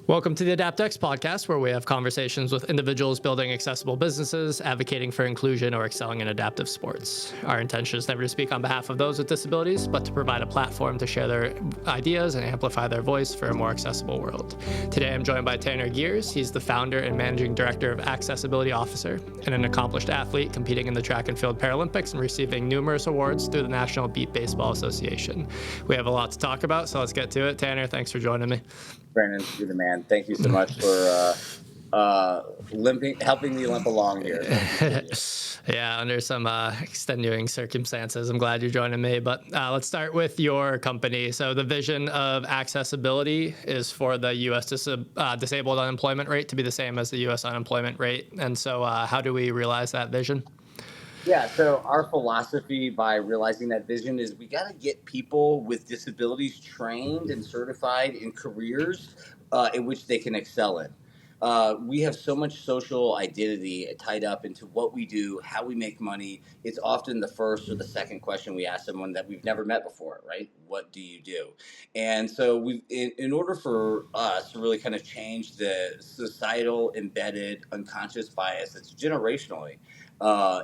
Welcome to the AdaptX podcast, where we have conversations with individuals building accessible businesses, advocating for inclusion, or excelling in adaptive sports. Our intention is never to speak on behalf of those with disabilities, but to provide a platform to share their ideas and amplify their voice for a more accessible world. Today, I'm joined by Tanner Gers. He's the founder and managing director of Accessibility Officer and an accomplished athlete competing in the track and field Paralympics and receiving numerous awards through the National Beat Baseball Association. We have a lot to talk about, so let's get to it. Tanner, thanks for joining me. Brandon, you're the man. Thank you so much for helping me limp along here. Yeah, under some extenuating circumstances. I'm glad you're joining me. But let's start with your company. So the vision of accessibility is for the U.S. Disabled unemployment rate to be the same as the U.S. unemployment rate. And so how do we realize that vision? Yeah, so our philosophy by realizing that vision is we got to get people with disabilities trained and certified in careers in which they can excel in. We have so much social identity tied up into what we do, how we make money. It's often the first or the second question we ask someone that we've never met before, right? What do you do? And so in order for us to really kind of change the societal embedded unconscious bias that's generationally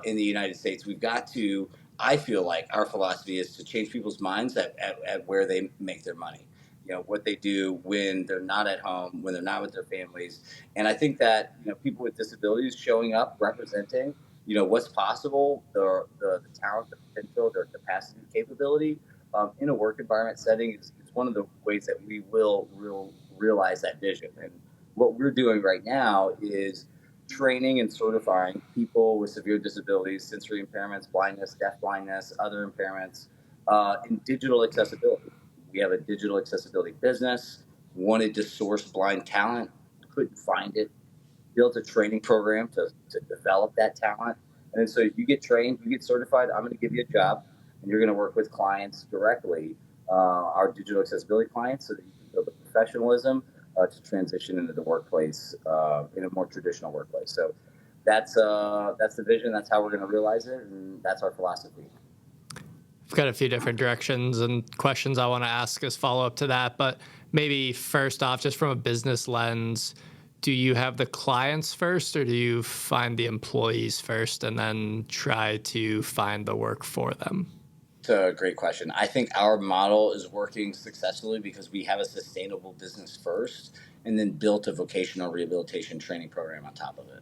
in the United States, we've got to, I feel like our philosophy is to change people's minds at where they make their money. You know, what they do when they're not at home, when they're not with their families. And I think that, people with disabilities showing up, representing, what's possible, the talent, the potential, their capacity, capability in a work environment setting is one of the ways that we will realize that vision. And what we're doing right now is training and certifying people with severe disabilities, sensory impairments, blindness, deaf blindness, other impairments in digital accessibility. We have a digital accessibility business, wanted to source blind talent, couldn't find it, built a training program to develop that talent. And then so you get trained, you get certified, I'm going to give you a job, and you're going to work with clients directly, our digital accessibility clients, so that you can build the professionalism to transition into the workplace in a more traditional workplace. So that's the vision. That's how we're going to realize it, and that's our philosophy. I've got a few different directions and questions I want to ask as follow-up to that, but maybe first off, just from a business lens, do you have the clients first, or do you find the employees first and then try to find the work for them? It's a great question. I think our model is working successfully because we have a sustainable business first and then built a vocational rehabilitation training program on top of it.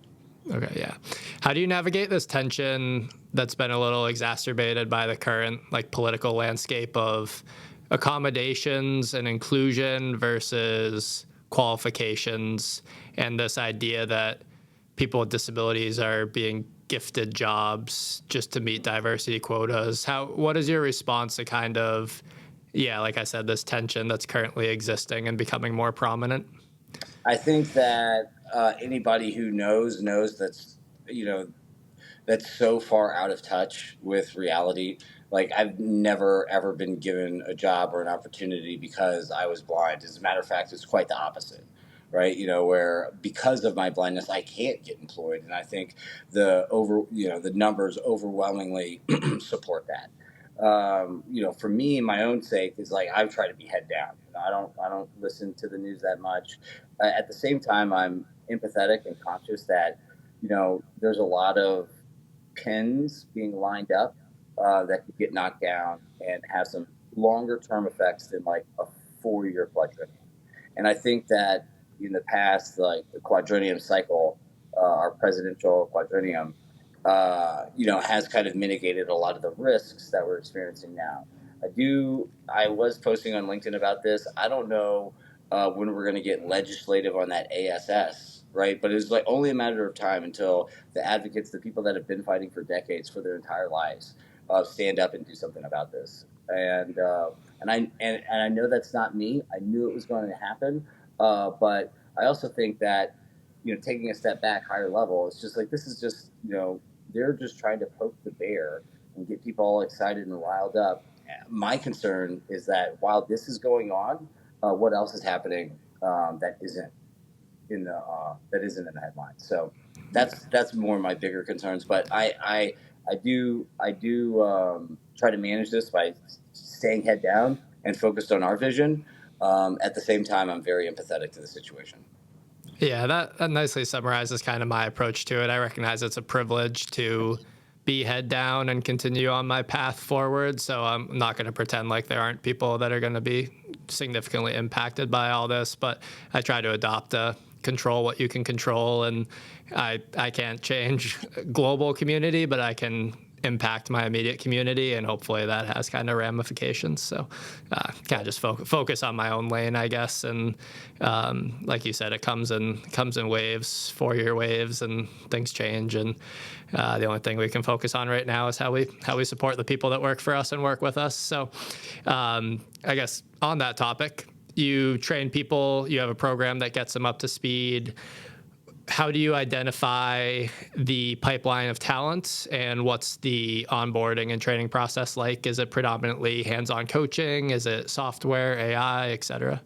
Okay, yeah. How do you navigate this tension that's been a little exacerbated by the current political landscape of accommodations and inclusion versus qualifications, and this idea that people with disabilities are being gifted jobs just to meet diversity quotas? What is your response to kind of, like I said, this tension that's currently existing and becoming more prominent? I think that anybody who knows that's so far out of touch with reality. Like, I've never, ever been given a job or an opportunity because I was blind. As a matter of fact, it's quite the opposite, right? Where because of my blindness, I can't get employed. And I think the numbers overwhelmingly support that. For me, my own sake is like, I've tried to be head down. I don't listen to the news that much. At the same time, I'm empathetic and conscious that, there's a lot of pins being lined up that could get knocked down and have some longer term effects than like a 4-year quadrennium. And I think that in the past, like the quadrennium cycle, our presidential quadrennium, has kind of mitigated a lot of the risks that we're experiencing now. I was posting on LinkedIn about this. I don't know when we're going to get legislative on that ASS, right? But it's like only a matter of time until the advocates, the people that have been fighting for decades, for their entire lives, stand up and do something about this. And I know that's not me. I knew it was going to happen, but I also think that taking a step back, higher level, it's just like this is just they're just trying to poke the bear and get people all excited and riled up. My concern is that while this is going on, what else is happening that isn't in the headlines? So that's more my bigger concerns. But I do try to manage this by staying head down and focused on our vision. At the same time, I'm very empathetic to the situation. Yeah, that nicely summarizes kind of my approach to it. I recognize it's a privilege to be head down and continue on my path forward. So I'm not going to pretend like there aren't people that are going to be significantly impacted by all this, but I try to adopt a control what you can control. And I can't change global community, but I can impact my immediate community, and hopefully that has kind of ramifications. So kind of just focus on my own lane, I guess. And like you said, it comes in waves, 4-year waves, and things change. And the only thing we can focus on right now is how we support the people that work for us and work with us. So I guess on that topic, you train people, you have a program that gets them up to speed. How do you identify the pipeline of talent, and what's the onboarding and training process like? Is it predominantly hands-on coaching? Is it software, AI, et cetera?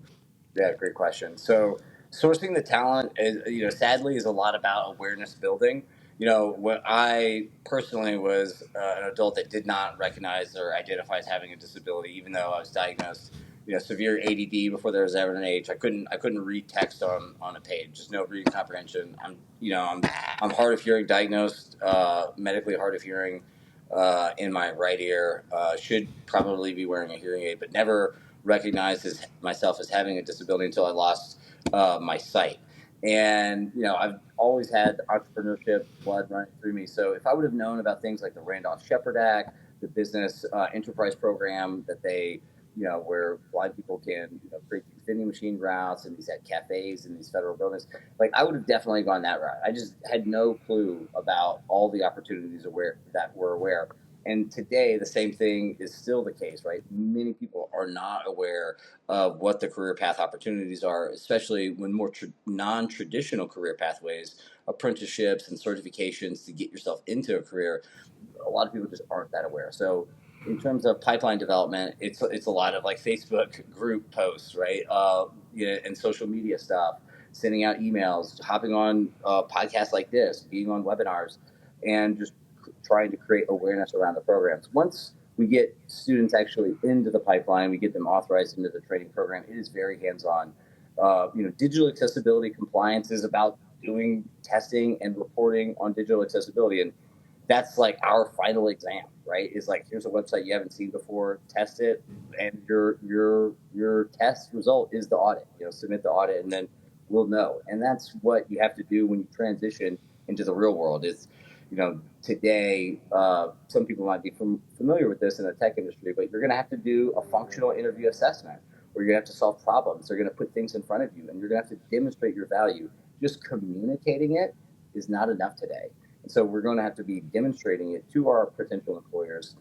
Yeah, great question. So sourcing the talent is, sadly, is a lot about awareness building. When I personally was an adult that did not recognize or identify as having a disability, even though I was diagnosed, severe ADD before there was ever an age. I couldn't read text on a page, just no reading comprehension. I'm hard of hearing, diagnosed medically hard of hearing in my right ear. Should probably be wearing a hearing aid, but never recognized myself as having a disability until I lost my sight. And I've always had entrepreneurship blood running through me. So if I would have known about things like the Randolph Shepherd Act, the business enterprise program that they, where blind people can create these vending machine routes and these cafes in these federal buildings, like I would have definitely gone that route. I just had no clue about all the opportunities that we're aware. And today, the same thing is still the case, right? Many people are not aware of what the career path opportunities are, especially when more non-traditional career pathways, apprenticeships and certifications to get yourself into a career, a lot of people just aren't that aware. So in terms of pipeline development, it's a lot of like Facebook group posts, right? And social media stuff, sending out emails, hopping on podcasts like this, being on webinars, and just trying to create awareness around the programs. Once we get students actually into the pipeline, we get them authorized into the training program, it is very hands-on. Digital accessibility compliance is about doing testing and reporting on digital accessibility. And that's like our final exam, right? Is like, here's a website you haven't seen before, test it, and your test result is the audit. Submit the audit, and then we'll know. And that's what you have to do when you transition into the real world. Is today, some people might be familiar with this in the tech industry, but you're going to have to do a functional interview assessment where you're going to have to solve problems. They're going to put things in front of you, and you're going to have to demonstrate your value. Just communicating it is not enough today. And so we're going to have to be demonstrating it to our potential employers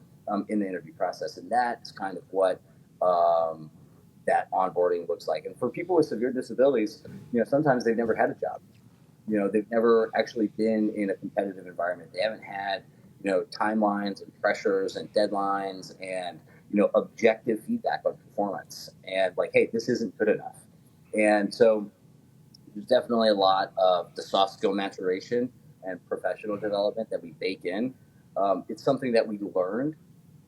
in the interview process. And that's kind of what that onboarding looks like. And for people with severe disabilities, sometimes they've never had a job. They've never actually been in a competitive environment. They haven't had, timelines and pressures and deadlines and, objective feedback on performance and like, hey, this isn't good enough. And so there's definitely a lot of the soft skill maturation and professional development that we bake in. It's something that we learned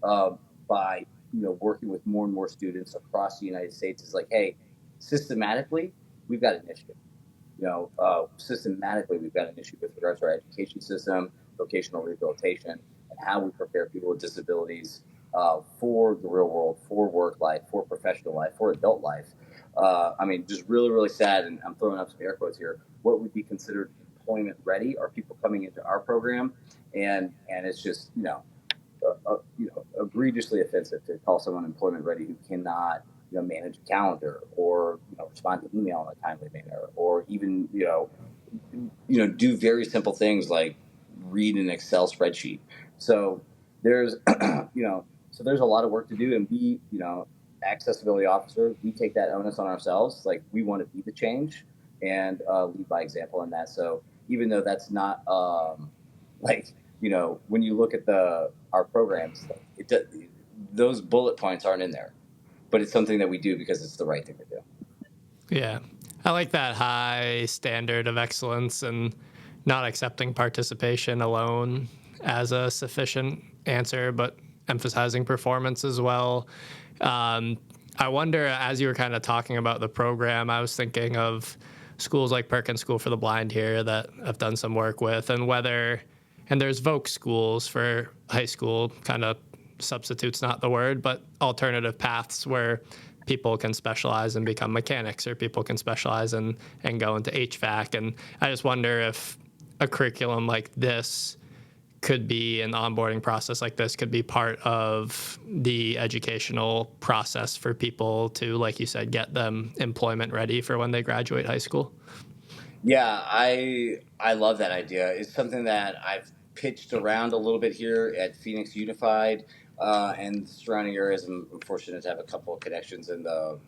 by, working with more and more students across the United States. Is like, hey, systematically, we've got an issue. Systematically, we've got an issue with regards to our education system, vocational rehabilitation, and how we prepare people with disabilities for the real world, for work life, for professional life, for adult life. Just really, really sad, and I'm throwing up some air quotes here, what would be considered employment ready are people coming into our program, and it's just, egregiously offensive to call someone employment ready who cannot manage a calendar or respond to email in a timely manner, or even do very simple things like read an Excel spreadsheet. So there's there's a lot of work to do, and we accessibility officers, we take that onus on ourselves. Like, we want to be the change and lead by example in that. So even though that's not when you look at our programs, those bullet points aren't in there, but it's something that we do because it's the right thing to do. Yeah. I like that high standard of excellence and not accepting participation alone as a sufficient answer, but emphasizing performance as well. I wonder, as you were kind of talking about the program, I was thinking of schools like Perkins School for the Blind here that I've done some work with, and whether, and there's Voc schools for high school, kind of substitutes not the word, but alternative paths where people can specialize and become mechanics, or people can specialize and go into HVAC. And I just wonder if a curriculum like this could be an onboarding process like this could be part of the educational process for people to, like you said, get them employment ready for when they graduate high school. Yeah, I love that idea. It's something that I've pitched around a little bit here at Phoenix Unified and surrounding areas. I'm fortunate to have a couple of connections in the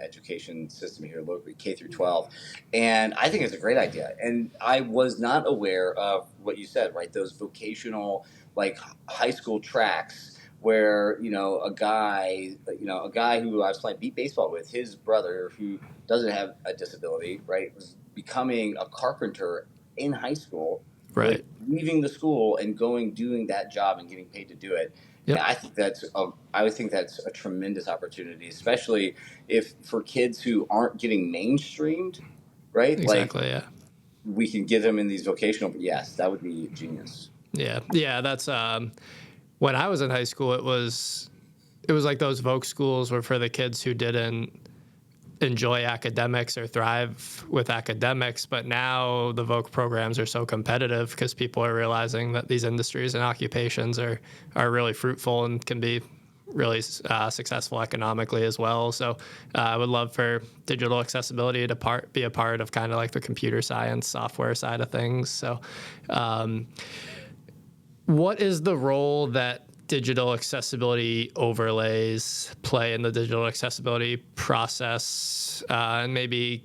education system here locally, K through 12, and I think it's a great idea. And I was not aware of what you said, right? Those vocational, like high school tracks where a guy who I was playing beat baseball with, his brother who doesn't have a disability, right, was becoming a carpenter in high school, like Right. leaving the school and doing that job and getting paid to do it. Yep. Yeah, I would think that's a tremendous opportunity, especially if for kids who aren't getting mainstreamed, right? Like Exactly. Yeah. we can get them in these vocational. Yes, that would be genius. Yeah. Yeah. That's when I was in high school. It was like those Voc schools were for the kids who didn't enjoy academics or thrive with academics, but now the Voc programs are so competitive because people are realizing that these industries and occupations are really fruitful and can be really successful economically as well. So I would love for digital accessibility to be a part of kind of like the computer science software side of things. So what is the role that digital accessibility overlays play in the digital accessibility process? And maybe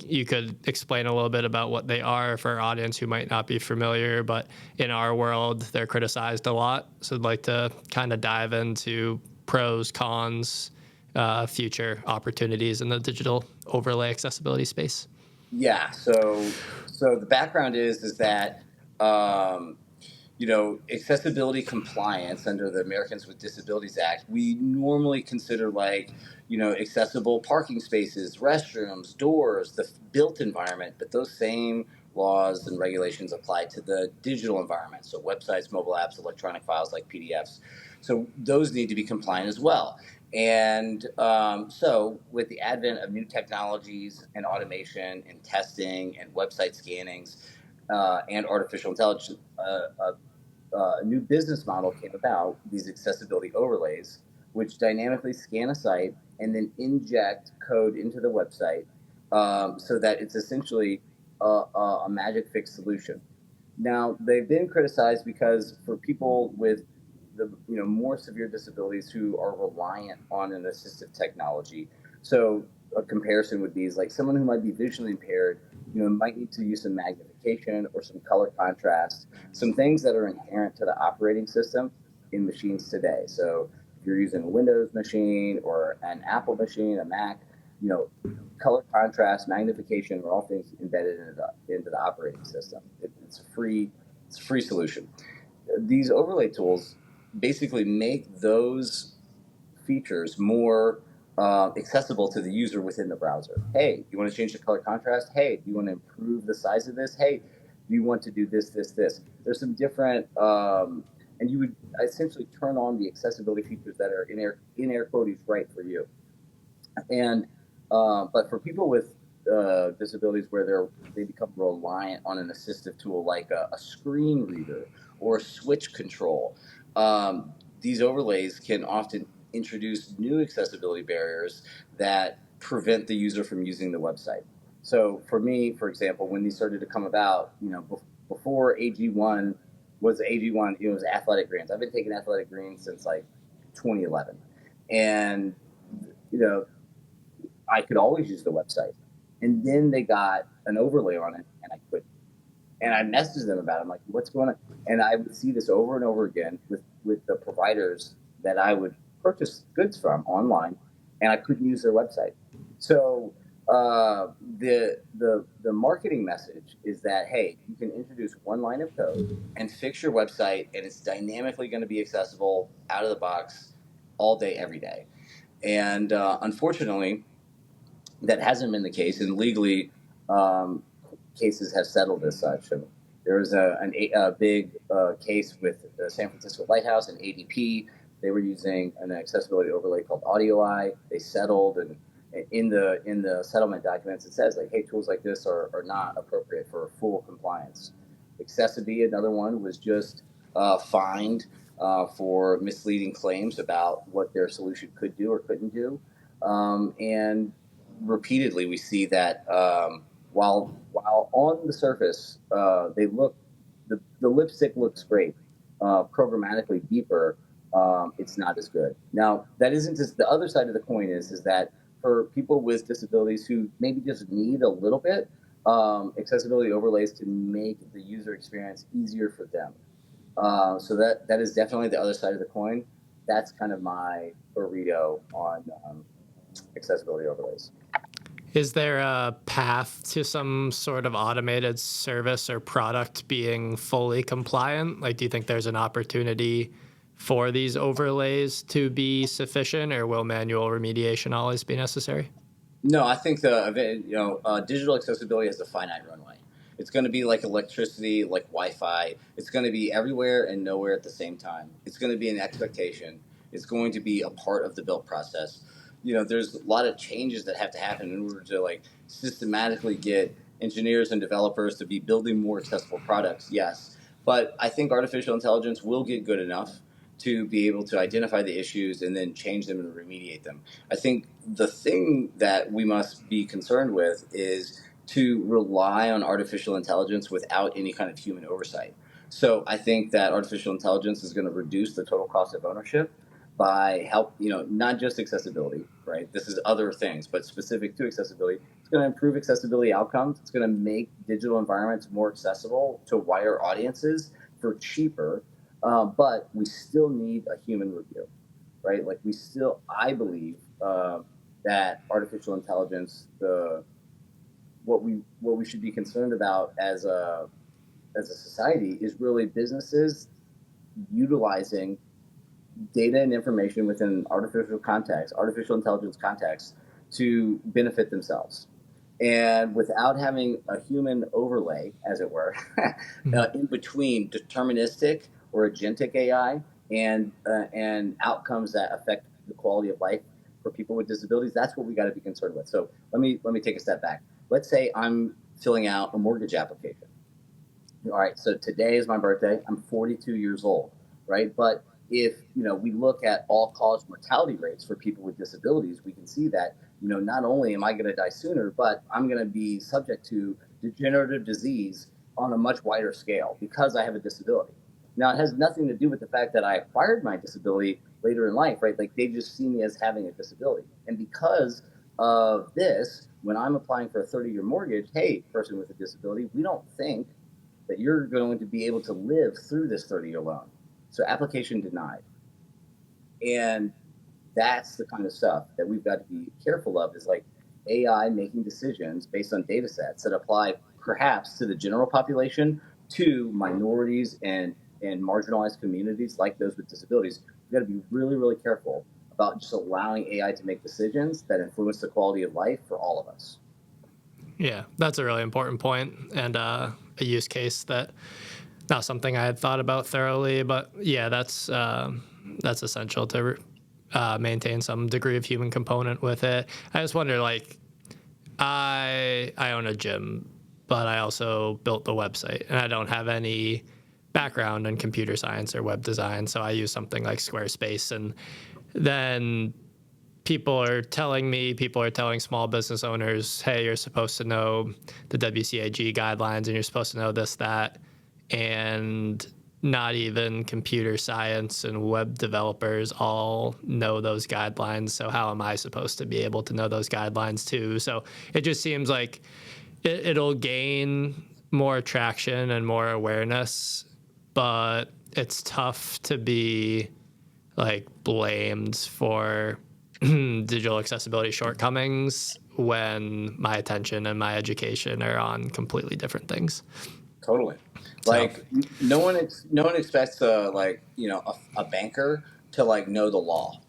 you could explain a little bit about what they are for our audience who might not be familiar, but in our world, they're criticized a lot. So I'd like to kind of dive into pros, cons, future opportunities in the digital overlay accessibility space. Yeah. So the background is that um, accessibility compliance under the Americans with Disabilities Act, we normally consider like, accessible parking spaces, restrooms, doors, the built environment, but those same laws and regulations apply to the digital environment. So websites, mobile apps, electronic files like PDFs. So those need to be compliant as well. And so, with the advent of new technologies and automation and testing and website scannings and artificial intelligence, a new business model came about, these accessibility overlays, which dynamically scan a site and then inject code into the website so that it's essentially a magic fix solution. Now, they've been criticized because for people with the more severe disabilities who are reliant on an assistive technology. So a comparison would be is like someone who might be visually impaired, might need to use some magnification or some color contrast, some things that are inherent to the operating system in machines today. So if you're using a Windows machine or an Apple machine, a Mac, you know, color contrast, magnification are all things embedded into the operating system. It's a free solution. These overlay tools basically make those features more accessible to the user within the browser. Hey, do you want to change the color contrast? Hey, do you want to improve the size of this? Hey, do you want to do this, this, this? There's some different, and you would essentially turn on the accessibility features that are in air quotes right for you. And but for people with disabilities where they become reliant on an assistive tool like a screen reader or a switch control, these overlays can often introduce new accessibility barriers that prevent the user from using the website. So for me, for example, when these started to come about, before AG1 was AG1, it was athletic greens. I've been taking athletic greens since like 2011, and you know I could always use the website. And then they got an overlay on it, and I couldn't. And I messaged them about it. I'm like, what's going on? And I would see this over and over again with the providers that I would purchase goods from online, and I couldn't use their website. So the marketing message is that, hey, you can introduce one line of code and fix your website, and it's dynamically going to be accessible out of the box all day, every day. And unfortunately, that hasn't been the case, and legally, um, cases have settled as such. And there was a big case with the San Francisco Lighthouse and ADP. They were using an accessibility overlay called AudioEye. They settled, and in the settlement documents, it says like, hey, tools like this are not appropriate for full compliance. Accessibility, another one, was just fined for misleading claims about what their solution could do or couldn't do. And repeatedly, we see that while on the surface they look, the lipstick looks great, programmatically deeper, it's not as good. Now, that isn't just the other side of the coin. Is that for people with disabilities who maybe just need a little bit, accessibility overlays to make the user experience easier for them. So that is definitely the other side of the coin. That's kind of my burrito on accessibility overlays. Is there a path to some sort of automated service or product being fully compliant? Like, do you think there's an opportunity for these overlays to be sufficient, or will manual remediation always be necessary? No, I think digital accessibility has a finite runway. It's going to be like electricity, like Wi-Fi. It's going to be everywhere and nowhere at the same time. It's going to be an expectation. It's going to be a part of the build process. There's a lot of changes that have to happen in order to like systematically get engineers and developers to be building more accessible products. Yes, but I think artificial intelligence will get good enough to be able to identify the issues and then change them and remediate them. I think the thing that we must be concerned with is to rely on artificial intelligence without any kind of human oversight. So I think that artificial intelligence is going to reduce the total cost of ownership by not just accessibility, right? This is other things, but specific to accessibility. It's going to improve accessibility outcomes. It's going to make digital environments more accessible to wider audiences for cheaper. But we still need a human review, right? Like I believe that artificial intelligence, what we should be concerned about as a society is really businesses utilizing data and information within artificial intelligence context to benefit themselves. And without having a human overlay, as it were, in between deterministic or agentic AI and outcomes that affect the quality of life for people with disabilities, that's what we got to be concerned with. So let me take a step back. Let's say I'm filling out a mortgage application. All right, so today is my birthday. I'm 42 years old, right? But if we look at all-cause mortality rates for people with disabilities, we can see that not only am I going to die sooner, but I'm going to be subject to degenerative disease on a much wider scale because I have a disability. Now, it has nothing to do with the fact that I acquired my disability later in life, right? Like they just see me as having a disability, and because of this, when I'm applying for a 30-year mortgage, hey, person with a disability, we don't think that you're going to be able to live through this 30-year loan. So application denied. And that's the kind of stuff that we've got to be careful of, is like AI making decisions based on data sets that apply perhaps to the general population, to minorities and marginalized communities like those with disabilities. We've got to be really, really careful about just allowing AI to make decisions that influence the quality of life for all of us. Yeah, that's a really important point, and a use case that not something I had thought about thoroughly, but yeah, that's essential to maintain some degree of human component with it. I just wonder, like, I own a gym, but I also built the website, and I don't have any background in computer science or web design, so I use something like Squarespace, and then people are telling small business owners, hey, you're supposed to know the WCAG guidelines and you're supposed to know this, that, and not even computer science and web developers all know those guidelines. So how am I supposed to be able to know those guidelines too? So it just seems like it'll gain more traction and more awareness, but it's tough to be like blamed for digital accessibility shortcomings when my attention and my education are on completely different things. Totally. Like no one expects a banker to like know the law,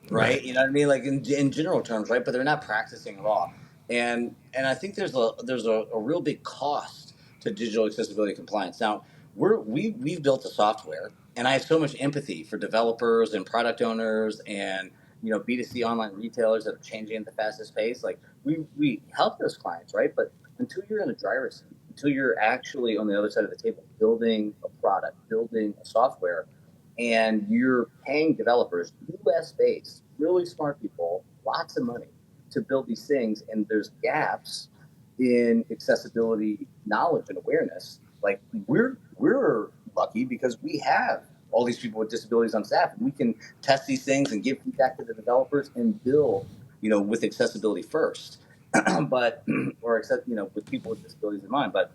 right? Right. You know what I mean? Like in general terms, right? But they're not practicing law, and I think there's a real big cost to digital accessibility compliance. Now we've built a software, and I have so much empathy for developers and product owners and B2C online retailers that are changing at the fastest pace. Like we help those clients, right? But until you're in the driver's seat, until you're actually on the other side of the table building a product, building a software, and you're paying developers, US based, really smart people, lots of money to build these things, and there's gaps in accessibility knowledge and awareness. Like we're lucky because we have all these people with disabilities on staff, and we can test these things and give feedback to the developers and build, with accessibility first, but or accept, with people with disabilities in mind. But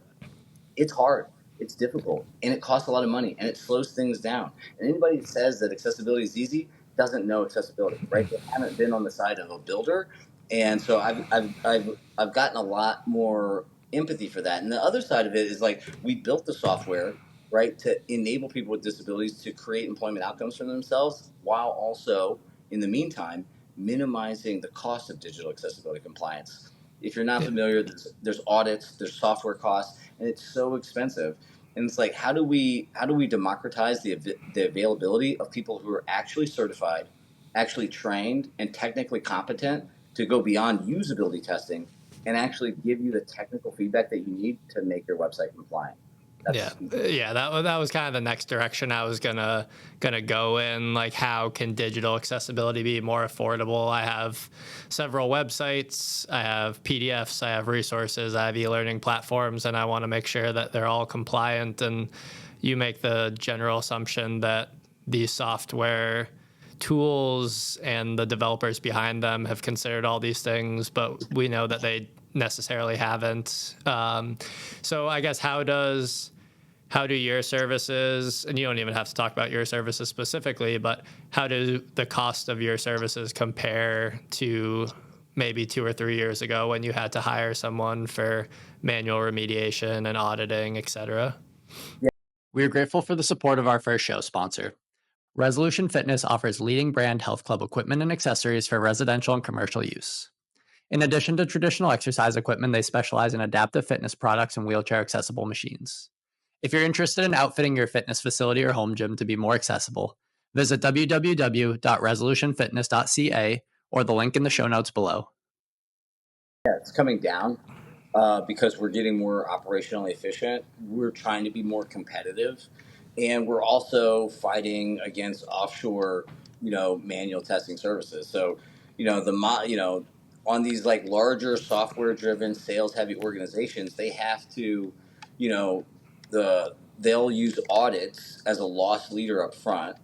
it's hard, it's difficult, and it costs a lot of money, and it slows things down. And anybody that says that accessibility is easy doesn't know accessibility, right? They haven't been on the side of a builder, and so I've gotten a lot more empathy for that. And the other side of it is like we built the software, right, to enable people with disabilities to create employment outcomes for themselves, while also, in the meantime, minimizing the cost of digital accessibility compliance. If you're not Yeah. familiar, there's audits, there's software costs, and it's so expensive. And it's like, how do we democratize the availability of people who are actually certified, actually trained, and technically competent to go beyond usability testing and actually give you the technical feedback that you need to make your website compliant? Yeah, That's yeah. That was kind of the next direction I was gonna go in. Like, how can digital accessibility be more affordable? I have several websites, I have PDFs, I have resources, I have e-learning platforms, and I want to make sure that they're all compliant. And you make the general assumption that these software tools and the developers behind them have considered all these things, but we know that they necessarily haven't. So I guess how do your services, and you don't even have to talk about your services specifically, but how do the cost of your services compare to maybe 2 or 3 years ago when you had to hire someone for manual remediation and auditing, et cetera? We are grateful for the support of our first show sponsor. Resolution Fitness offers leading brand health club equipment and accessories for residential and commercial use. In addition to traditional exercise equipment, they specialize in adaptive fitness products and wheelchair accessible machines. If you're interested in outfitting your fitness facility or home gym to be more accessible, visit www.resolutionfitness.ca or the link in the show notes below. Yeah, it's coming down because we're getting more operationally efficient. We're trying to be more competitive, and we're also fighting against offshore, manual testing services. So, on these like larger software-driven, sales-heavy organizations, they have to, you know, they'll use audits as a loss leader up front,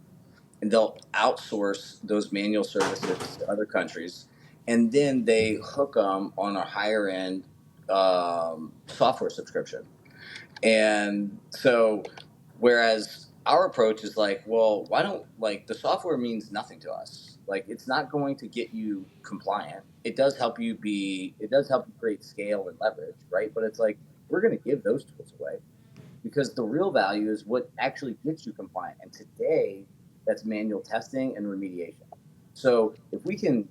and they'll outsource those manual services to other countries, and then they hook them on a higher end software subscription. And so, whereas our approach is like, well, why don't, like, the software means nothing to us. Like, it's not going to get you compliant. It does help you create scale and leverage, right? But it's like, we're going to give those tools away because the real value is what actually gets you compliant. And today, that's manual testing and remediation. So if we can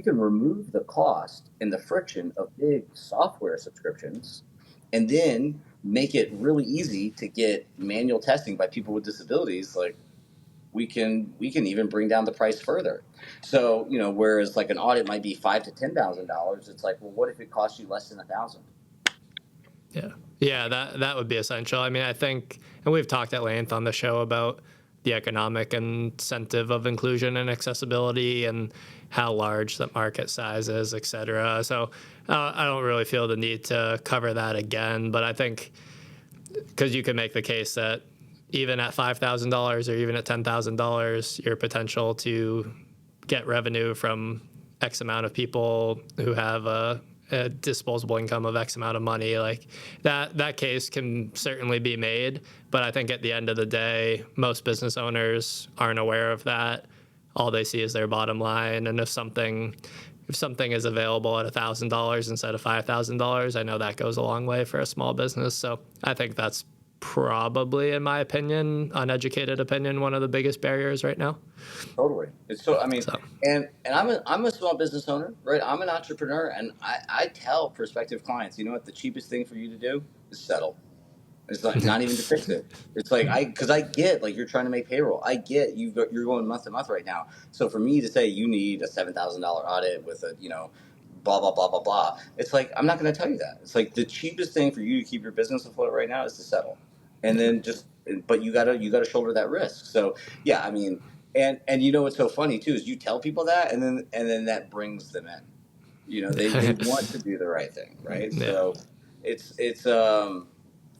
remove the cost and the friction of big software subscriptions, and then make it really easy to get manual testing by people with disabilities, like, we can even bring down the price further. So, whereas like an audit might be $5,000 to $10,000, it's like, well, what if it costs you less than 1,000? Yeah. Yeah, that would be essential. I mean, I think, and we've talked at length on the show about the economic incentive of inclusion and accessibility and how large the market size is, et cetera. So I don't really feel the need to cover that again, but I think because you can make the case that even at $5,000 or even at $10,000, your potential to get revenue from X amount of people who have a disposable income of X amount of money, like that case can certainly be made. But I think at the end of the day, most business owners aren't aware of that. All they see is their bottom line. And if something is available at $1,000 instead of $5,000, I know that goes a long way for a small business. So I think that's probably, in my opinion, uneducated opinion, one of the biggest barriers right now. Totally. It's so, I mean, So, and I'm a small business owner, right? I'm an entrepreneur, and I tell prospective clients, you know what, the cheapest thing for you to do is settle. It's like not even to fix it. It's like because I get like you're trying to make payroll. I get you're going month to month right now. So for me to say you need a $7,000 audit with a blah blah blah blah blah, it's like I'm not going to tell you that. It's like the cheapest thing for you to keep your business afloat right now is to settle, and then but you gotta shoulder that risk. So yeah, I mean, and you know what's so funny too is you tell people that, and then that brings them in. They want to do the right thing, right? yeah, So it's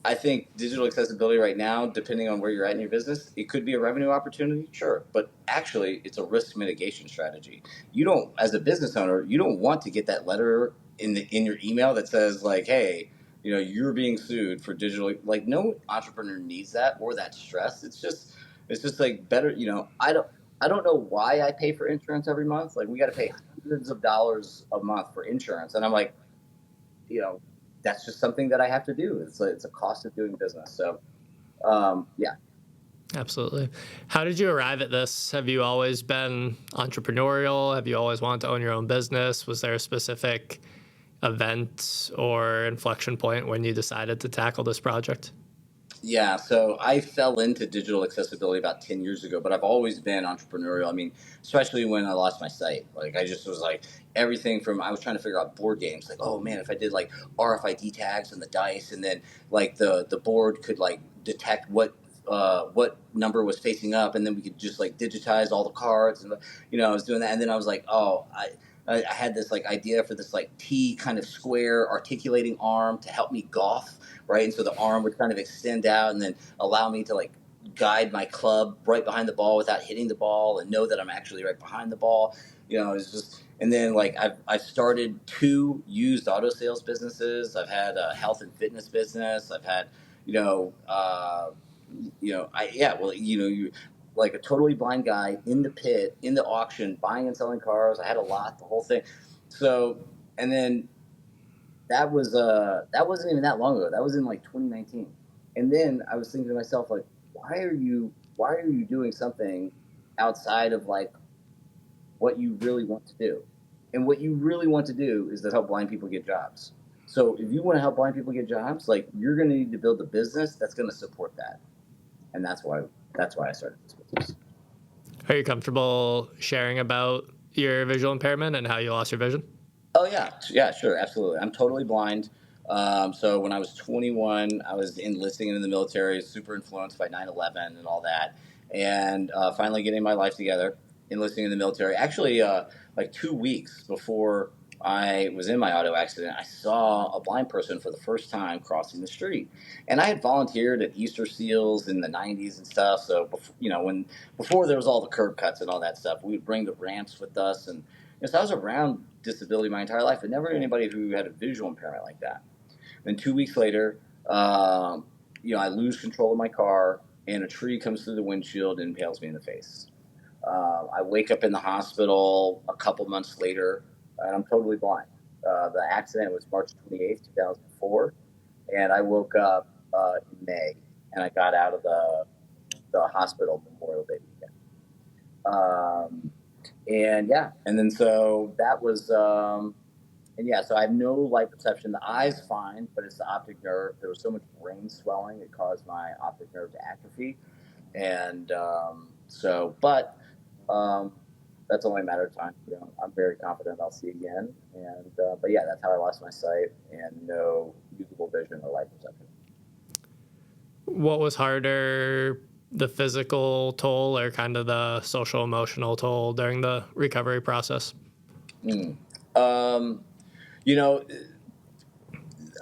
I think digital accessibility right now, depending on where you're at in your business, it could be a revenue opportunity, sure, but actually it's a risk mitigation strategy. You don't, as a business owner, you don't want to get that letter in your email that says like, hey, you're being sued for digital. Like no entrepreneur needs that or that stress. It's just like better. I don't know why I pay for insurance every month. Like we got to pay hundreds of dollars a month for insurance, and I'm like, you know, that's just something that I have to do. It's a cost of doing business. So, yeah. absolutely. How did you arrive at this? Have you always been entrepreneurial? Have you always wanted to own your own business? Was there a specific event or inflection point when you decided to tackle this project? Yeah, so I fell into digital accessibility about 10 years ago, but I've always been entrepreneurial. I mean, especially when I lost my sight. Like, I just was like, everything from, I was trying to figure out board games. Like, oh man, if I did like RFID tags and the dice, and then like the board could like detect what number was facing up, and then we could just like digitize all the cards. And, I was doing that. And then I was like, oh, I had this like idea for this like T kind of square articulating arm to help me golf, right? And so the arm would kind of extend out and then allow me to like guide my club right behind the ball without hitting the ball and know that I'm actually right behind the ball. It's just, and then like I've started two used auto sales businesses. I've had a health and fitness business. I've had, you know, uh, you like a totally blind guy in the pit, in the auction, buying and selling cars. I had a lot, the whole thing. So, and then that wasn't even that long ago. That was in like 2019. And then I was thinking to myself like, why are you doing something outside of like what you really want to do? And what you really want to do is to help blind people get jobs. So if you want to help blind people get jobs, like you're going to need to build a business that's going to support that. And that's why I started this business. Are you comfortable sharing about your visual impairment and how you lost your vision? Oh yeah, sure, absolutely. I'm totally blind. So when I was 21, I was enlisting in the military, super influenced by 9/11 and all that, and finally getting my life together, enlisting in the military. Actually, like 2 weeks before I was in my auto accident, I saw a blind person for the first time crossing the street, and I had volunteered at Easter Seals in the 90s and stuff. So before there was all the curb cuts and all that stuff, we would bring the ramps with us, and so I was around disability my entire life, but never anybody who had a visual impairment like that. Then 2 weeks later, I lose control of my car, and a tree comes through the windshield and impales me in the face. I wake up in the hospital a couple months later, and I'm totally blind. The accident was March 28th, 2004, and I woke up in May, and I got out of the hospital Memorial Day weekend. And yeah, and then so that was, and yeah, so I have no light perception. The eye's fine, but it's the optic nerve. There was so much brain swelling, it caused my optic nerve to atrophy. And but um, that's only a matter of time. I'm very confident I'll see again. But yeah, that's how I lost my sight and no usable vision or light perception. What was harder, the physical toll or kind of the social emotional toll during the recovery process? Mm. Um, you know,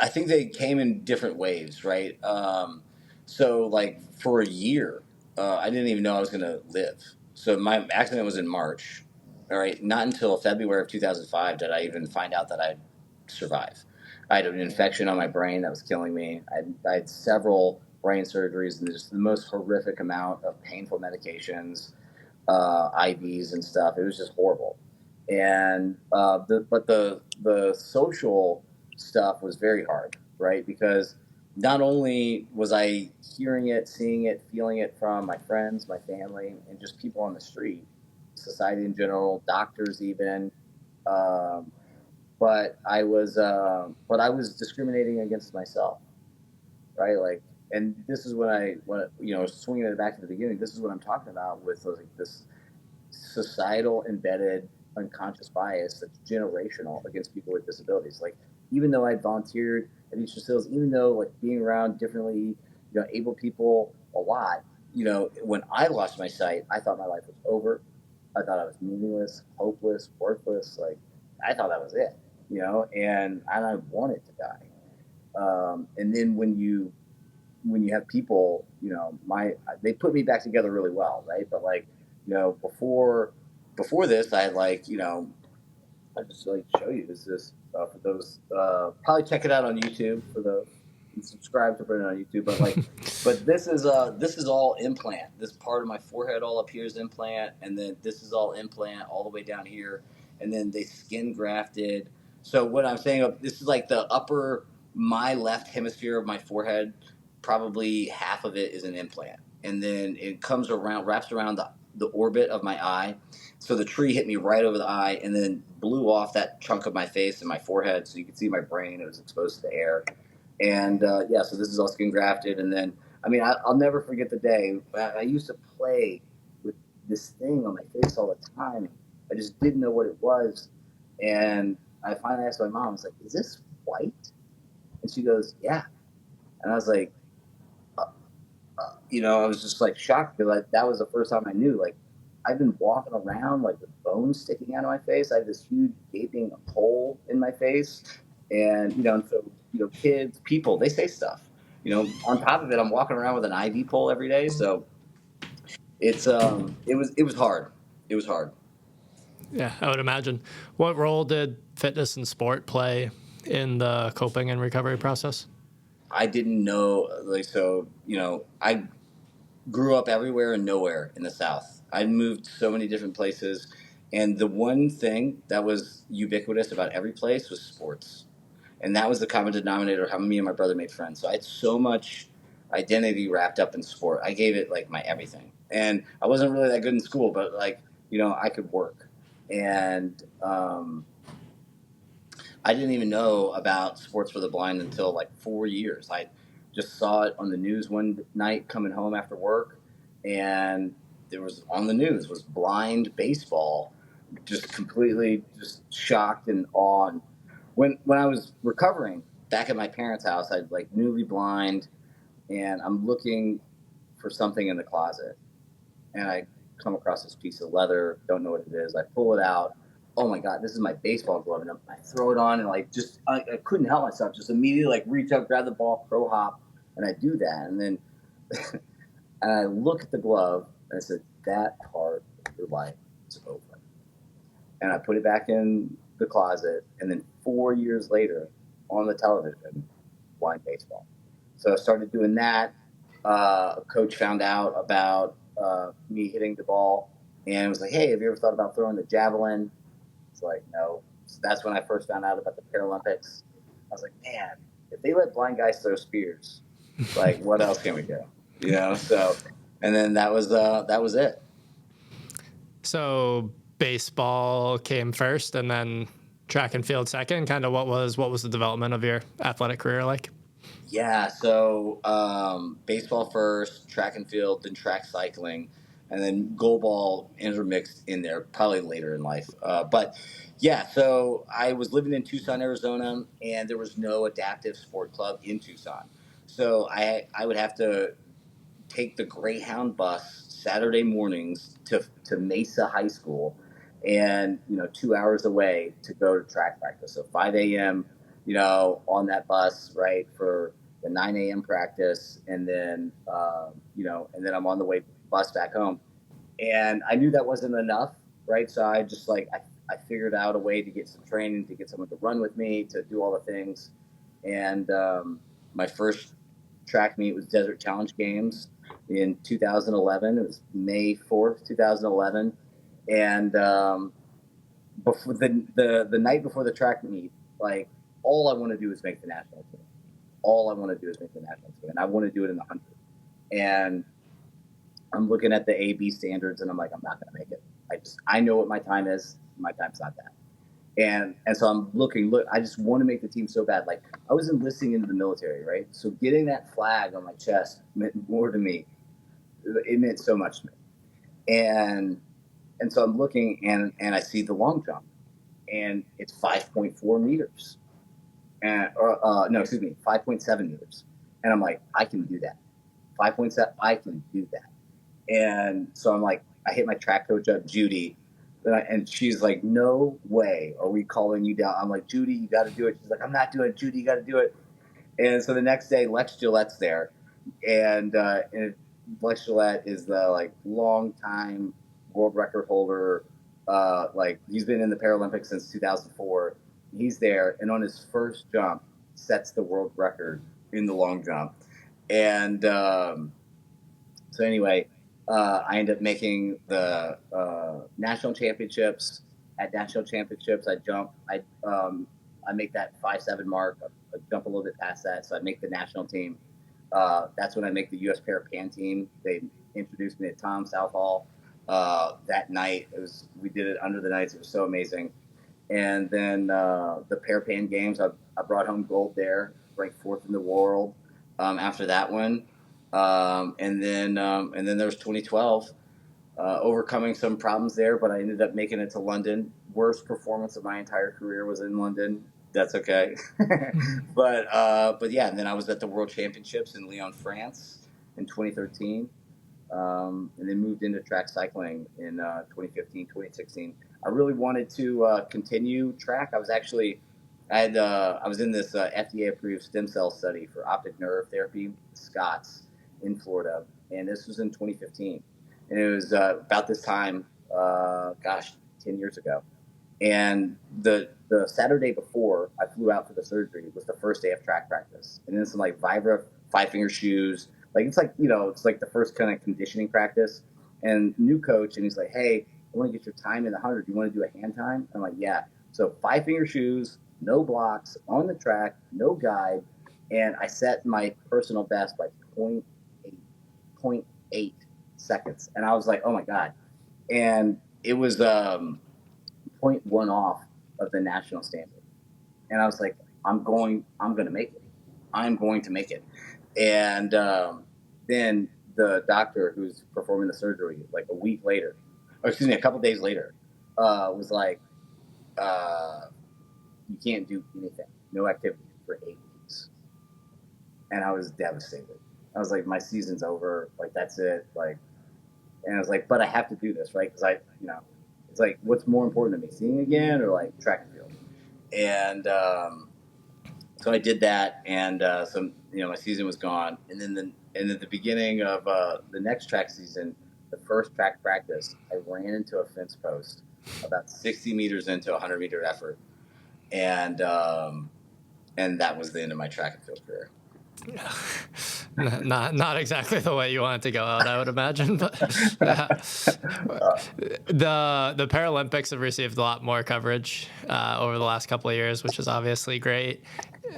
I think they came in different waves, right? So, like for a year, I didn't even know I was going to live. So my accident was in March. All right, not until February of 2005 did I even find out that I'd survive. I had an infection on my brain that was killing me. I had several brain surgeries and just the most horrific amount of painful medications, IVs and stuff. It was just horrible. And but the social stuff was very hard, right? Because not only was I hearing it, seeing it, feeling it from my friends, my family, and just people on the street, society in general, doctors even, um, but I was discriminating against myself, right? Like, and this is swinging it back to the beginning. This is what I'm talking about with like this societal embedded unconscious bias that's generational against people with disabilities. Like, even though I volunteered at these facilities, even though like being around differently, able people a lot, when I lost my sight, I thought my life was over. I thought I was meaningless, hopeless, worthless. Like, I thought that was it, and I wanted to die. And then when you have people, they put me back together really well, right? But like, before this, I had like, I just like show you this for those probably check it out on YouTube for those and subscribe to Brendan on YouTube. But like, but this is all implant. This part of my forehead all up here is implant, and then this is all implant all the way down here, and then they skin grafted. So what I'm saying, this is like the upper my left hemisphere of my forehead. Probably half of it is an implant, and then it comes around, wraps around the orbit of my eye. So the tree hit me right over the eye and then blew off that chunk of my face and my forehead, so you could see my brain. It was exposed to the air. And yeah, so this is all skin grafted. And then, I mean, I'll never forget the day. I used to play with this thing on my face all the time. I just didn't know what it was. And I finally asked my mom, I was like, is this white? And she goes, yeah. And I was like, I was just like shocked because that was the first time I knew. Like, I've been walking around like with bones sticking out of my face. I have this huge gaping hole in my face, and so kids, people, they say stuff. On top of it, I'm walking around with an IV pole every day, so it was hard. It was hard. Yeah, I would imagine. What role did fitness and sport play in the coping and recovery process? I didn't know, like, so I grew up everywhere and nowhere in the South. I moved so many different places, and the one thing that was ubiquitous about every place was sports, and that was the common denominator of how me and my brother made friends. So I had so much identity wrapped up in sport. I gave it like my everything, and I wasn't really that good in school, but like I could work, and I didn't even know about sports for the blind until like 4 years. I just saw it on the news one night coming home after work, and there was on the news was blind baseball. Just completely just shocked and awed. When I was recovering back at my parents' house, I like newly blind, and I'm looking for something in the closet, and I come across this piece of leather. Don't know what it is. I pull it out. Oh my god, this is my baseball glove, and I throw it on, and like just I couldn't help myself. Just immediately like reach up, grab the ball, pro hop, and I do that, and then and I look at the glove, and I said, that part of your life is over. And I put it back in the closet, and then 4 years later, on the television, blind baseball. So I started doing that. A coach found out about me hitting the ball and was like, "Hey, have you ever thought about throwing the javelin?" It's like, no. So that's when I first found out about the Paralympics. I was like, man, if they let blind guys throw spears, like, what else can we do? So, and then that was it. So baseball came first, and then track and field second. Kind of what was the development of your athletic career like? Yeah, so baseball first, track and field, then track cycling, and then goalball intermixed in there probably later in life. But yeah, so I was living in Tucson, Arizona, and there was no adaptive sport club in Tucson. So I would have to take the Greyhound bus Saturday mornings to Mesa High School, and 2 hours away to go to track practice. So 5 a.m. On that bus, right, for the 9 a.m. practice, and then and then I'm on the way bus back home. And I knew that wasn't enough, right? So I just like I figured out a way to get some training, to get someone to run with me, to do all the things. And my first track meet was Desert Challenge Games in 2011. It was May 4th, 2011, and before the night before the track meet, like all I want to do is make the national team. all I want to do is make the national team, and I want to do it in the 100. And I'm looking at the AB standards, and I'm like, I'm not going to make it. I know what my time is. My time's not that. And so I'm looking. I just want to make the team so bad. Like, I was enlisting into the military, right? So getting that flag on my chest meant more to me. It meant so much to me. And so I'm looking, and I see the long jump, and it's 5.4 meters, and no, excuse me, 5.7 meters, and I'm like, I can do that. 5.7, I can do that. And so I'm like, I hit my track coach up, Judy, and she's like, no way are we calling you down. I'm like, Judy, you got to do it. She's like, I'm not doing it. Judy, you got to do it. And so the next day, Lex Gillette's there, and Lex Gillette is the like long time world record holder. Like, he's been in the Paralympics since 2004. He's there, and on his first jump, sets the world record in the long jump. And so anyway, I ended up making the national championships. At national championships, I make that 5.7 mark. I jump a little bit past that, so I make the national team. That's when I make the U.S. Parapan team. They introduced me to Tom Southall that night. We did it under the nights. It was so amazing. And then the Parapan Games, I brought home gold there, ranked 4th in the world after that one. And then there was 2012, overcoming some problems there, but I ended up making it to London. Worst performance of my entire career was in London. That's okay. But yeah, and then I was at the World Championships in Lyon, France in 2013. And then moved into track cycling in 2015, 2016. I really wanted to continue track. I was in this FDA-approved stem cell study for optic nerve therapy, Scots, in Florida, and this was in 2015. And it was about this time, 10 years ago. And the Saturday before I flew out for the surgery was the first day of track practice. And then some like Vibra 5-finger shoes. It's like the first kind of conditioning practice. And new coach, and he's like, hey, I want to get your time in the 100. Do you want to do a hand time? I'm like, yeah. So 5-finger shoes, no blocks, on the track, no guide. And I set my personal best by 0.8 seconds. And I was like, oh my God. And it was 0.1 off of the national standard. And I was like, I'm going to make it. I'm going to make it. And then the doctor who's performing the surgery, like a couple days later, was like, you can't do anything, no activity for 8 weeks. And I was devastated. I was like, my season's over. Like, that's it. Like, and I was like, but I have to do this, right? Because it's like, what's more important to me, seeing again or like track and field? And so I did that, and my season was gone. And then at the beginning of the next track season, the first track practice, I ran into a fence post about 60 meters into a 100-meter effort, and that was the end of my track and field career. Not exactly the way you want it to go out, I would imagine. But the Paralympics have received a lot more coverage over the last couple of years, which is obviously great.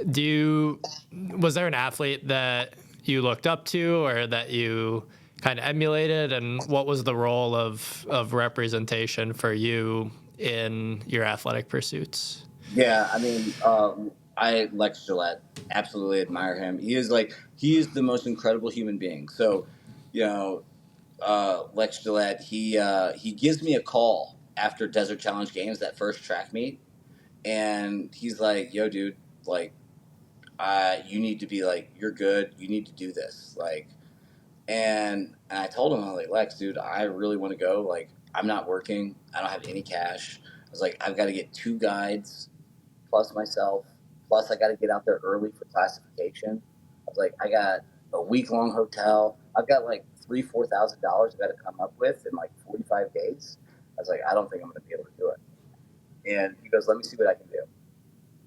Was there an athlete that you looked up to or that you kind of emulated, and what was the role of representation for you in your athletic pursuits? Yeah, I mean, I Lex Gillette, absolutely admire him. He is the most incredible human being. So, Lex Gillette, he gives me a call after Desert Challenge Games, that first track meet, and he's like, "Yo, dude, like, you need to be like, you're good. You need to do this." Like, and I told him, I was like, "Lex, dude, I really want to go. Like, I'm not working. I don't have any cash." I was like, "I've got to get 2 guides plus myself. Plus, I got to get out there early for classification." I was like, "I got a week-long hotel. I've got like $3,000-4,000 I got to come up with in like 45 days." I was like, "I don't think I'm going to be able to do it." And he goes, "Let me see what I can do."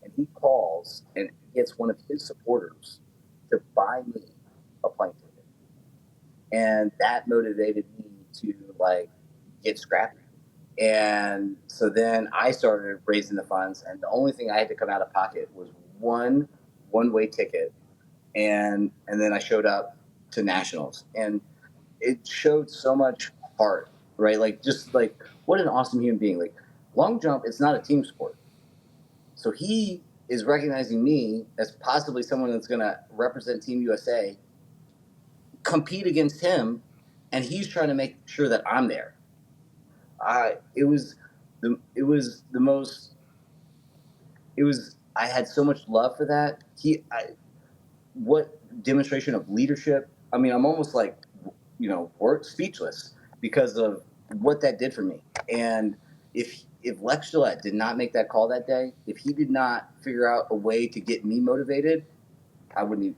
And he calls and gets one of his supporters to buy me a plane ticket. And that motivated me to like get scrappy. And so then I started raising the funds, and the only thing I had to come out of pocket was one-way ticket and then I showed up to nationals, and it showed so much heart, right? Like, just like, what an awesome human being. Like, long jump, it's not a team sport. So he is recognizing me as possibly someone that's going to represent Team USA, compete against him, and he's trying to make sure that I'm there. It was the most, I had so much love for that. What demonstration of leadership. I mean, I'm almost like, speechless because of what that did for me. And if Lex Gillette did not make that call that day, if he did not figure out a way to get me motivated, I wouldn't,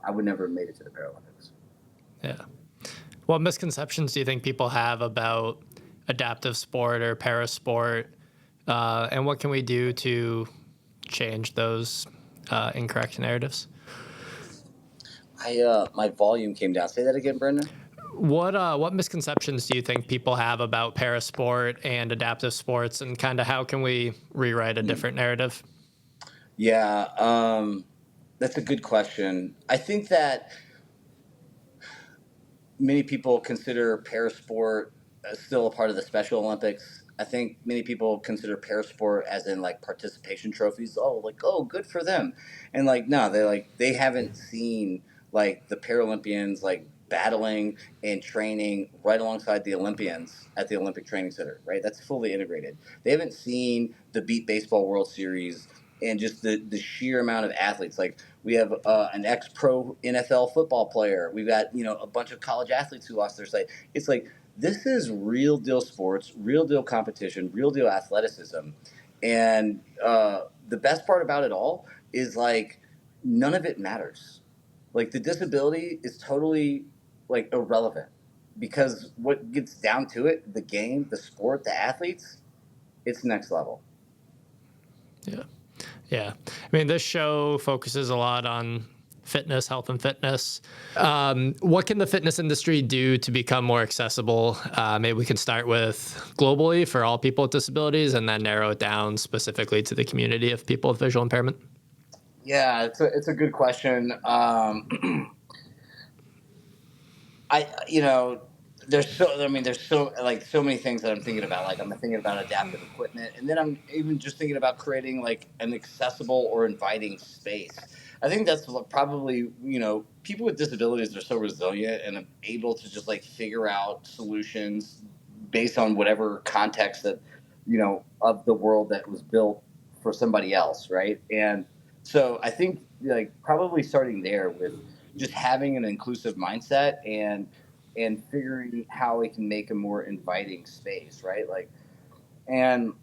I would never have made it to the Paralympics. Yeah. What misconceptions do you think people have about adaptive sport or parasport, and what can we do to change those incorrect narratives? My volume came down. Say that again, Brendan. What misconceptions do you think people have about parasport and adaptive sports, and kind of how can we rewrite a different narrative? Yeah, that's a good question. I think that many people consider parasport as still a part of the Special Olympics. I think many people consider parasport as in like participation trophies. Oh, like, oh, good for them. And like, no, they haven't seen like the Paralympians like battling and training right alongside the Olympians at the Olympic Training Center, right? That's fully integrated. They haven't seen the Beat Baseball World Series and just the sheer amount of athletes. Like, we have an ex-pro NFL football player. We've got, a bunch of college athletes who lost their sight. It's like, this is real deal sports, real deal competition, real deal athleticism. And the best part about it all is like, none of it matters. Like, the disability is totally like irrelevant, because what gets down to it, the game, the sport, the athletes, it's next level. Yeah. Yeah. I mean, this show focuses a lot on fitness, health and fitness. What can the fitness industry do to become more accessible? Maybe we can start with globally for all people with disabilities and then narrow it down specifically to the community of people with visual impairment. Yeah, it's a good question. There's so many things that I'm thinking about. Like, I'm thinking about adaptive equipment, and then I'm even just thinking about creating like an accessible or inviting space. I think that's probably, people with disabilities are so resilient and able to just like figure out solutions based on whatever context that, of the world that was built for somebody else, right? And so I think like probably starting there with just having an inclusive mindset and figuring how we can make a more inviting space, right? Like, and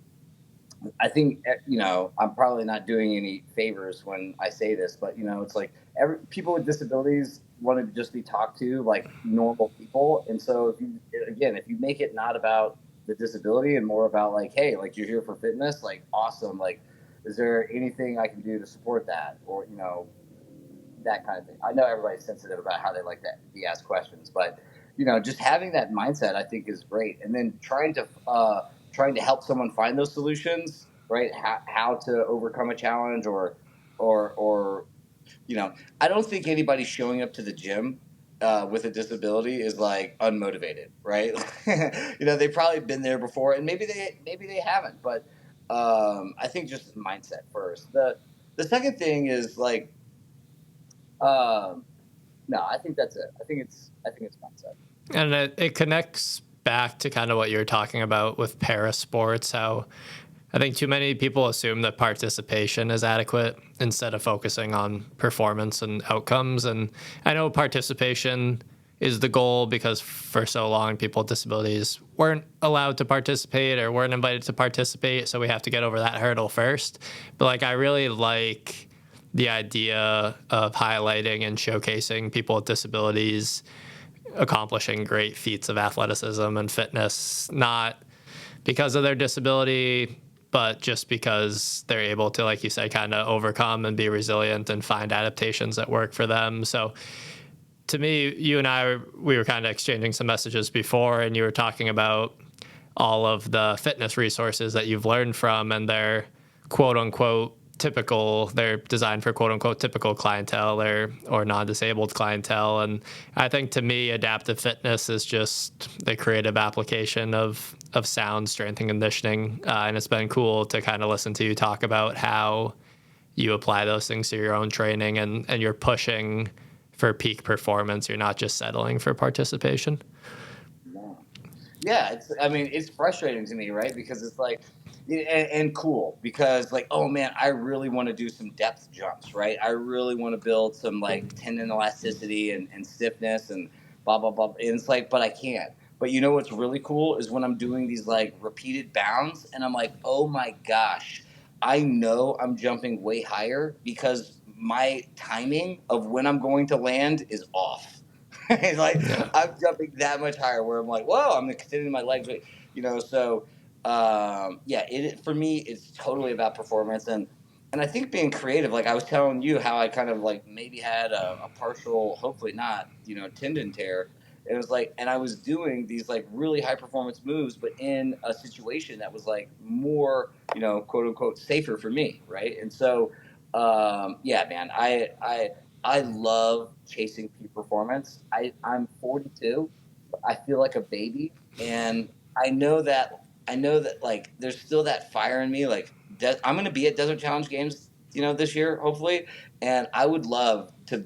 I think, I'm probably not doing any favors when I say this, but it's like people with disabilities want to just be talked to like normal people. And so if you make it not about the disability and more about like, hey, like, you're here for fitness, like, awesome. Like, is there anything I can do to support that? Or, that kind of thing. I know everybody's sensitive about how they like to be asked questions, but just having that mindset, I think, is great. And then trying to help someone find those solutions, right? How to overcome a challenge, or I don't think anybody showing up to the gym with a disability is like unmotivated, right? They've probably been there before, and maybe they haven't, but I think just mindset first. The second thing is like, no, I think that's it. I think it's mindset. And it connects back to kind of what you're talking about with para sports, how I think too many people assume that participation is adequate instead of focusing on performance and outcomes. And I know participation is the goal because for so long people with disabilities weren't allowed to participate or weren't invited to participate. So we have to get over that hurdle first. But like, I really like the idea of highlighting and showcasing people with disabilities accomplishing great feats of athleticism and fitness, not because of their disability, but just because they're able to, like you said, kind of overcome and be resilient and find adaptations that work for them. So to me, you and I, we were kind of exchanging some messages before, and you were talking about all of the fitness resources that you've learned from, and they're quote unquote typical, they're designed for quote unquote typical clientele or non-disabled clientele. And I think to me, adaptive fitness is just the creative application of sound, strength, and conditioning. And it's been cool to kind of listen to you talk about how you apply those things to your own training, and you're pushing for peak performance. You're not just settling for participation. Yeah, I mean, it's frustrating to me, right? Because it's like, and cool because like, oh man, I really want to do some depth jumps, right? I really want to build some like tendon elasticity and stiffness and blah blah blah. And it's like, but I can't. But you know what's really cool is when I'm doing these like repeated bounds, and I'm like, oh my gosh, I know I'm jumping way higher because my timing of when I'm going to land is off. Like Yeah. I'm jumping that much higher where I'm like, whoa, I'm extending my legs, so yeah, it for me it's totally about performance and I think being creative, like I was telling you how I kind of like maybe had a partial, hopefully not, tendon tear. It was like, and I was doing these like really high performance moves, but in a situation that was like more, quote unquote, safer for me, right? And so, yeah, man, I love chasing peak performance. I'm 42. I feel like a baby, and I know that like there's still that fire in me. Like I'm going to be at Desert Challenge Games, this year hopefully, and I would love to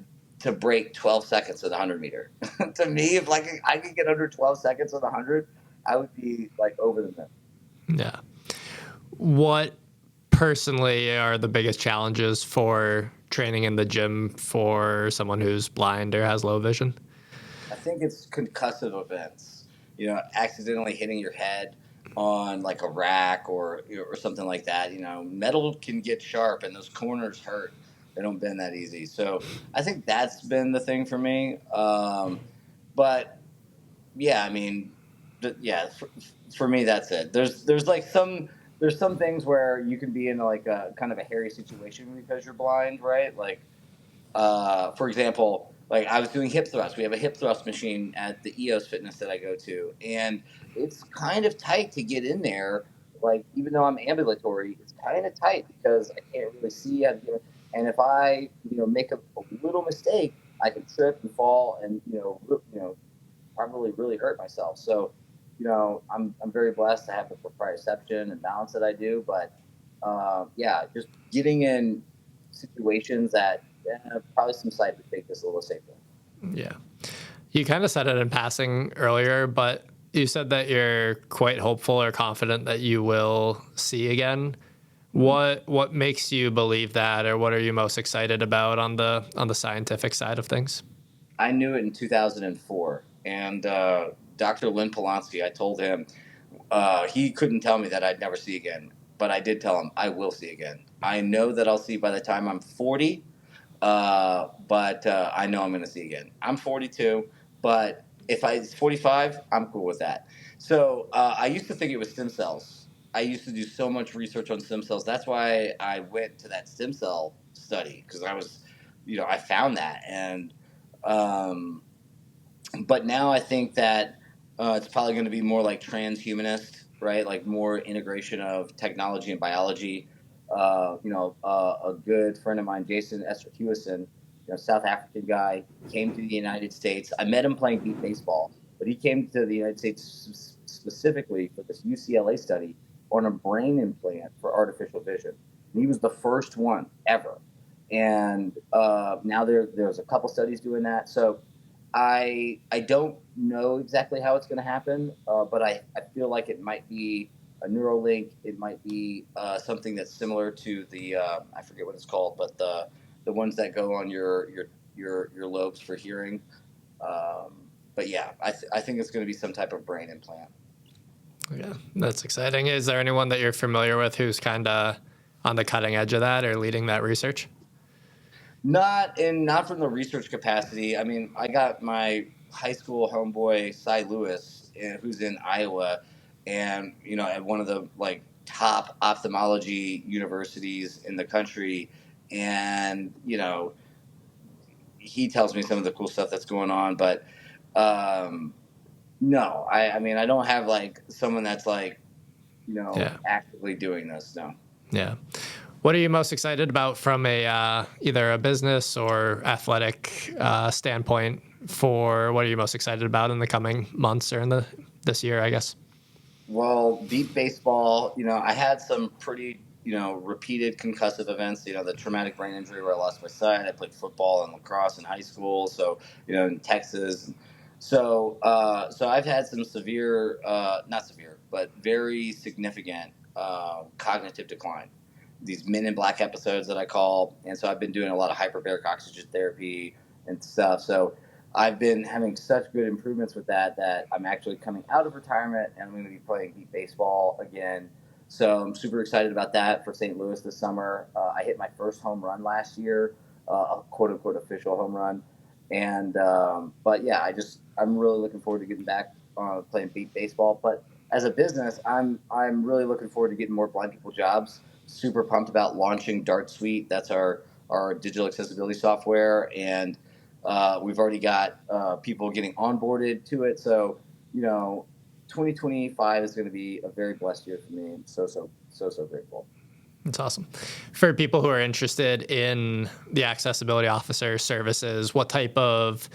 break 12 seconds of the 100 meter. To me, if like I could get under 12 seconds of the 100, I would be like over the moon. Yeah. What personally are the biggest challenges for training in the gym for someone who's blind or has low vision? I think it's concussive events. Accidentally hitting your head on like a rack or something like that. Metal can get sharp and those corners hurt. They don't bend that easy. So I think that's been the thing for me. But yeah, I mean, yeah, for me that's it. There's some things where you can be in like a kind of a hairy situation because you're blind, right? Like for example, like I was doing hip thrust. We have a hip thrust machine at the EOS Fitness that I go to, and it's kind of tight to get in there. Like even though I'm ambulatory, it's kind of tight because I can't really see how to do it. And if I, make a little mistake, I can trip and fall, and probably really hurt myself. So, I'm very blessed to have the proprioception and balance that I do. But yeah, just getting in situations that probably some site would take this a little safer. Yeah. You kind of said it in passing earlier, but you said that you're quite hopeful or confident that you will see again. What makes you believe that, or what are you most excited about on the scientific side of things? I knew it in 2004, and Dr. Lynn Polanski, I told him he couldn't tell me that I'd never see again, but I did tell him I will see again. I know that I'll see by the time I'm 40, but I know I'm going to see again. I'm 42, but if it's 45, I'm cool with that. So I used to think it was stem cells. I used to do so much research on stem cells. That's why I went to that stem cell study because I found that. And um, but now I think that it's probably going to be more like transhumanist, right? Like more integration of technology and biology. A good friend of mine, Jason Esther Hewison, South African guy, came to the United States. I met him playing beat baseball, but he came to the United States specifically for this UCLA study on a brain implant for artificial vision. And he was the first one ever. And now there's a couple studies doing that. So I don't know exactly how it's going to happen, but I feel like it might be a Neuralink. It might be something that's similar to the I forget what it's called, but the ones that go on your lobes for hearing. But yeah, I think it's going to be some type of brain implant. Yeah, that's exciting. Is there anyone that you're familiar with who's kind of on the cutting edge of that or leading that research? Not from the research capacity. I mean, I got my high school homeboy Cy Lewis, who's in Iowa, and at one of the like top ophthalmology universities in the country, and he tells me some of the cool stuff that's going on. But um, no, I mean I don't have like someone that's like Yeah. actively doing this. No. Yeah. What are you most excited about from a either a business or athletic standpoint? For what are you most excited about in the coming months or in this year, I guess? Well, beat baseball, I had some pretty, repeated concussive events, the traumatic brain injury where I lost my sight. I played football and lacrosse in high school. So, in Texas. So I've had some severe, not severe, but very significant cognitive decline. These Men in Black episodes that I call. And so I've been doing a lot of hyperbaric oxygen therapy and stuff. So I've been having such good improvements with that I'm actually coming out of retirement and I'm going to be playing beat baseball again. So I'm super excited about that for St. Louis this summer. I hit my first home run last year, a quote unquote official home run. And but yeah, I'm really looking forward to getting back playing beat baseball. But as a business, I'm really looking forward to getting more blind people jobs. Super pumped about launching Dart Suite. That's our digital accessibility software, and we've already got people getting onboarded to it. So 2025 is going to be a very blessed year for me. I'm so grateful. That's awesome. For people who are interested in the accessibility officer services, what type of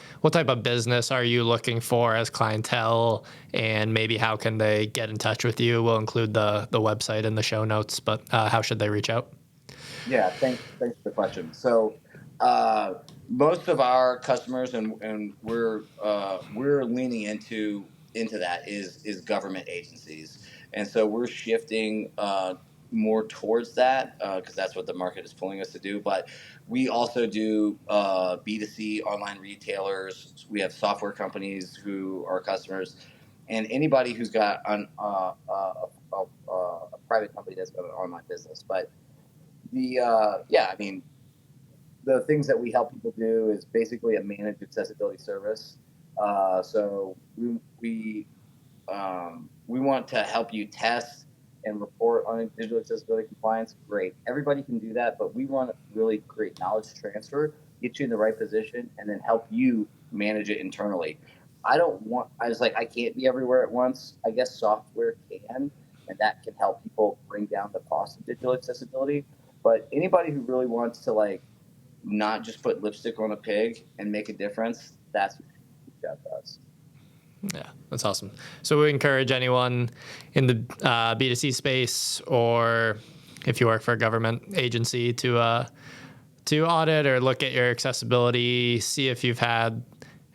business are you looking for as clientele, and maybe how can they get in touch with you? We'll include the website in the show notes, but how should they reach out? Yeah, thanks for the question. So most of our customers, and we're leaning into that is government agencies, and so we're shifting more towards that because that's what the market is pulling us to do. But we also do B2C online retailers. We have software companies who are customers, and anybody who's got a private company that's got an online business. But the things that we help people do is basically a managed accessibility service. So we want to help you test and report on digital accessibility compliance. Great. Everybody can do that, but we want to really create knowledge transfer, get you in the right position, and then help you manage it internally. I can't be everywhere at once. I guess software can, and that can help people bring down the cost of digital accessibility. But anybody who really wants to not just put lipstick on a pig and make a difference, that's what job does. Yeah, that's awesome. So we encourage anyone in the B2C space, or if you work for a government agency, to audit or look at your accessibility, see if you've had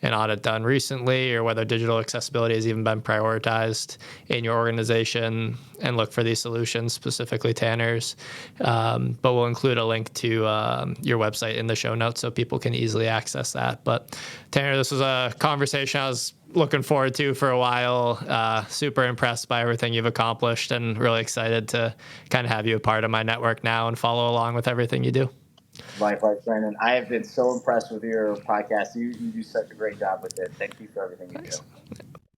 an audit done recently or whether digital accessibility has even been prioritized in your organization, and look for these solutions, specifically Tanner's. But we'll include a link to your website in the show notes so people can easily access that. But Tanner, this was a conversation I was looking forward to for a while. Super impressed by everything you've accomplished, and really excited to kind of have you a part of my network now and follow along with everything you do. Likewise, Brandon. I have been so impressed with your podcast. You do such a great job with it. Thank you for everything you do.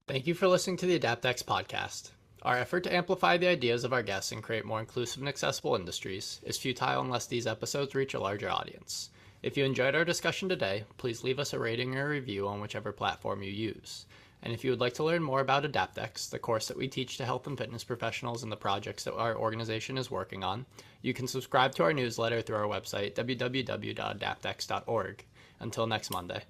Thank you for listening to the AdaptX podcast. Our effort to amplify the ideas of our guests and create more inclusive and accessible industries is futile unless these episodes reach a larger audience. If you enjoyed our discussion today, please leave us a rating or a review on whichever platform you use. And if you would like to learn more about AdaptX, the course that we teach to health and fitness professionals and the projects that our organization is working on, you can subscribe to our newsletter through our website, www.adaptx.org. Until next Monday.